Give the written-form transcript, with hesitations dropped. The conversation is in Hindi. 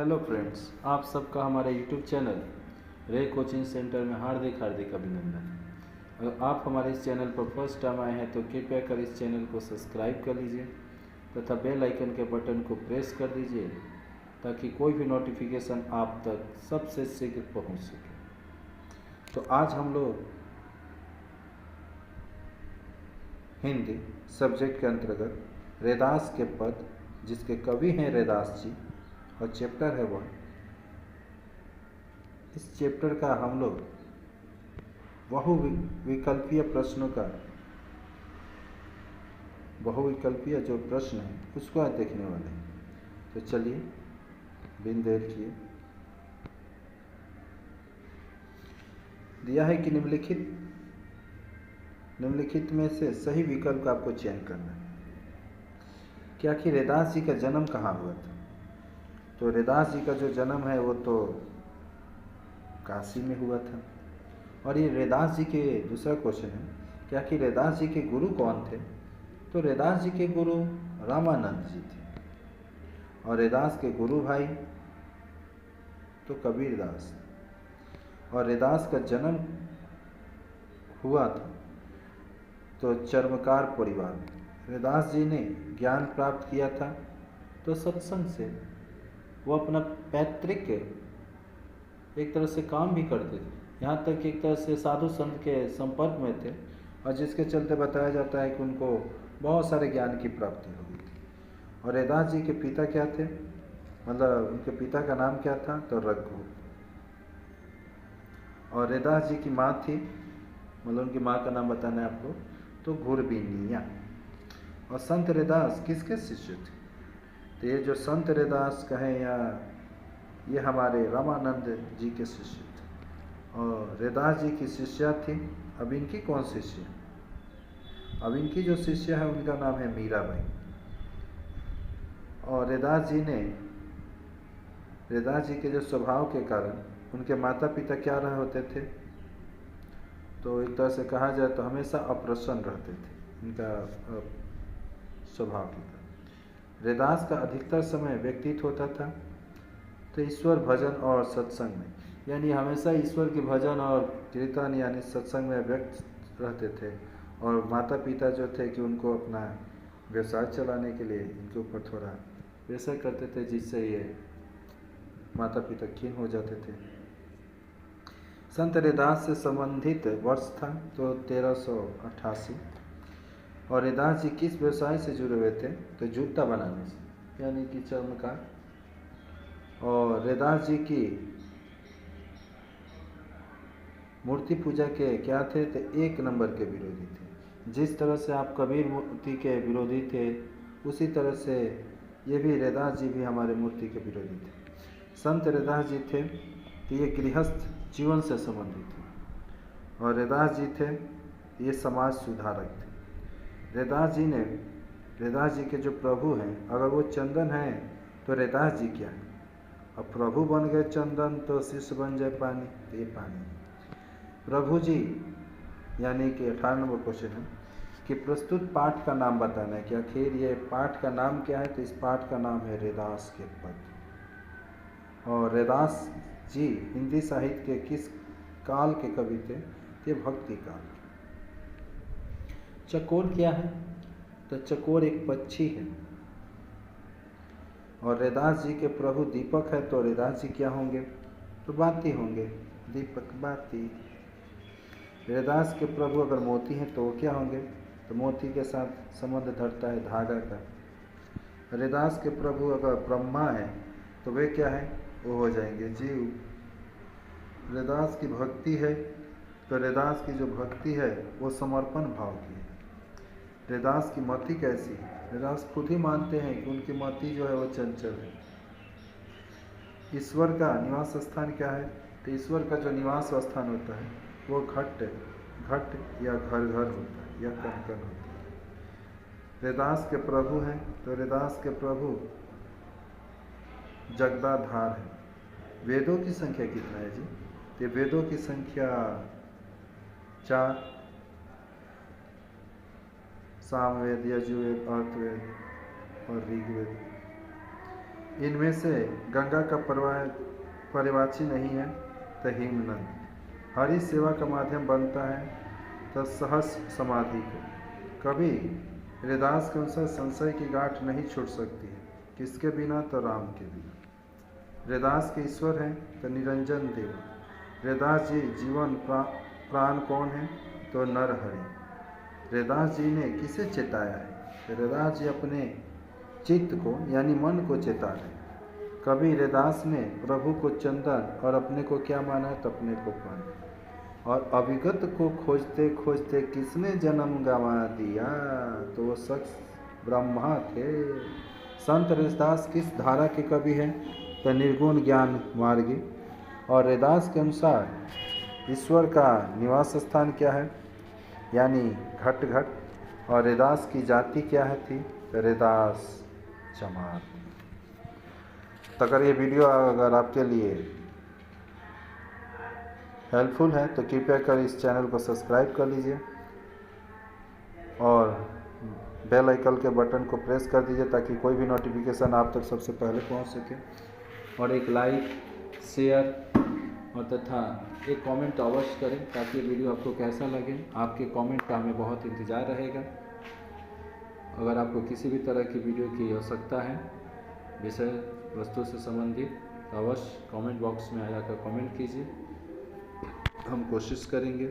हेलो फ्रेंड्स, आप सबका हमारे यूट्यूब चैनल रे कोचिंग सेंटर में हार्दिक हार्दिक अभिनंदन। अगर आप हमारे इस चैनल पर फर्स्ट टाइम आए हैं तो कृपया कर इस चैनल को सब्सक्राइब कर लीजिए तथा बेल आइकन के बटन को प्रेस कर दीजिए ताकि कोई भी नोटिफिकेशन आप तक सबसे शीघ्र पहुंच सके। तो आज हम लोग हिंदी सब्जेक्ट के अंतर्गत रैदास के पद, जिसके कवि हैं रैदास जी, और चैप्टर है वह। इस चैप्टर का हम लोग बहुविकल्पीय प्रश्नों का बहुविकल्पीय जो प्रश्न है उसको आज देखने वाले हैं। तो चलिए बिन देर किए, दिया है कि निम्नलिखित में से सही विकल्प का आपको चयन करना है कि आखिर रैदास जी का जन्म कहाँ हुआ था। तो रैदास जी का जो जन्म है वो तो काशी में हुआ था। और ये रैदास जी के दूसरा क्वेश्चन है कि आखिर रैदास जी के गुरु कौन थे। तो रैदास जी के गुरु रामानंद जी थे और रैदास के गुरु भाई तो कबीरदास। और रैदास का जन्म हुआ था तो चर्मकार परिवार में। रैदास जी ने ज्ञान प्राप्त किया था तो सत्संग से। वो अपना पैतृक एक तरह से काम भी करते थे, यहाँ तक कि एक तरह से साधु संत के संपर्क में थे, और जिसके चलते बताया जाता है कि उनको बहुत सारे ज्ञान की प्राप्ति हो गई थी। और रैदास जी के पिता क्या थे, मतलब उनके पिता का नाम क्या था, तो रघु। और रैदास जी की माँ थी, मतलब उनकी माँ का नाम बताना है आपको, तो घुरबीनिया। और संत रैदास किसके शिष्य थे। तो ये जो संत रैदास कहें या ये हमारे रामानंद जी के शिष्य थे। और रैदास जी की शिष्या थी। अब इनकी कौन शिष्य है, अब इनकी जो शिष्य है उनका नाम है मीराबाई। और रैदास जी के जो स्वभाव के कारण उनके माता पिता क्या रहे होते थे, तो एक तरह से कहा जाए तो हमेशा अप्रसन्न रहते थे इनका स्वभाव के कारण। रैदास का अधिकतर समय व्यतीत होता था तो ईश्वर भजन और सत्संग में, यानी हमेशा ईश्वर के भजन और कीर्तन यानी सत्संग में व्यक्त रहते थे। और माता पिता जो थे कि उनको अपना व्यवसाय चलाने के लिए इनके ऊपर थोड़ा प्रेशर करते थे, जिससे ये माता पिता खीन हो जाते थे। संत रैदास से संबंधित वर्ष था तो 1388। और रैदास जी किस व्यवसाय से जुड़े हुए थे, तो जूता बनाने से, यानी कि चर्मकार। और रैदास जी की मूर्ति पूजा के क्या थे, तो 1 नंबर के विरोधी थे। जिस तरह से आप कबीर मूर्ति के विरोधी थे, उसी तरह से ये भी रैदास जी भी हमारे मूर्ति के विरोधी थे। संत रैदास जी थे तो ये गृहस्थ जीवन से संबंधित थे। और रैदास जी थे ये समाज सुधारक थे। रैदास जी के जो प्रभु हैं, अगर वो चंदन हैं तो रैदास जी क्या है, अब प्रभु बन गए चंदन तो शिष्य बन जाए पानी, तो ये पानी। प्रभु जी यानी कि 18 नंबर क्वेश्चन है कि प्रस्तुत पाठ का नाम बताना है कि आखिर ये पाठ का नाम क्या है। तो इस पाठ का नाम है रैदास के पद। और रैदास जी हिंदी साहित्य के किस काल के कवि थे, ये भक्ति काल। चकोर क्या है, तो चकोर एक पक्षी है। और रैदास जी के प्रभु दीपक है तो रैदास जी क्या होंगे, तो बाती होंगे, दीपक बाती। रैदास के प्रभु अगर मोती हैं तो वो क्या होंगे, तो मोती के साथ संबंध धरता है धागा का। रैदास के प्रभु अगर ब्रह्मा है तो वे क्या है, वो हो जाएंगे जीव। रैदास की भक्ति है तो रैदास की जो भक्ति है वो समर्पण भाव की है। रैदास की मति कैसी है, रैदास खुद ही मानते हैं कि उनकी मति जो है वो चंचल है। ईश्वर का निवास स्थान क्या है, तो ईश्वर का जो निवास स्थान होता है वो घट या घर होता है या कण होता है। रैदास के प्रभु हैं तो रैदास के प्रभु जगदाधार है। वेदों की संख्या कितना है जी, तो वेदों की संख्या 4, सामवेद, यजुर्वेद, अर्थवेद और ऋग्वेद। इनमें से गंगा का पर्यवाची नहीं है तो हिमनद, हरि सेवा का माध्यम बनता है तो सहस समाधि को। कभी हृदास के अनुसार संशय की गांठ नहीं छूट सकती है, किसके बिना तो राम के बिना। हृदास के ईश्वर हैं तो निरंजन देव। हृदास जी जीवन प्राण कौन है तो नर हरि। हृदास जी ने किसे चेताया है? हृदास जी अपने चित्त को यानी मन को चेता रहे। कभी हृदास ने प्रभु को चंदन और अपने को क्या माना तो अपने को पान। और अविगत को खोजते खोजते किसने जन्म गंवा दिया तो वो शख्स ब्रह्मा थे। संत हृदास किस धारा के कवि हैं तो निर्गुण ज्ञान मार्गी। और हृदास के अनुसार ईश्वर का निवास स्थान क्या है यानी घट घट। और हृदास की जाति क्या है थी तो हृदास चमार। तो अगर ये वीडियो अगर आपके लिए हेल्पफुल है तो कृपया कर इस चैनल को सब्सक्राइब कर लीजिए और बेल आइकन के बटन को प्रेस कर दीजिए ताकि कोई भी नोटिफिकेशन आप तक सबसे पहले पहुंच सके। और एक लाइक शेयर और तथा एक कमेंट अवश्य करें ताकि वीडियो आपको कैसा लगे। आपके कमेंट का हमें बहुत इंतज़ार रहेगा। अगर आपको किसी भी तरह की वीडियो की आवश्यकता है विषय वस्तु से संबंधित तो अवश्य कमेंट बॉक्स में आ जाकर कमेंट कीजिए, हम कोशिश करेंगे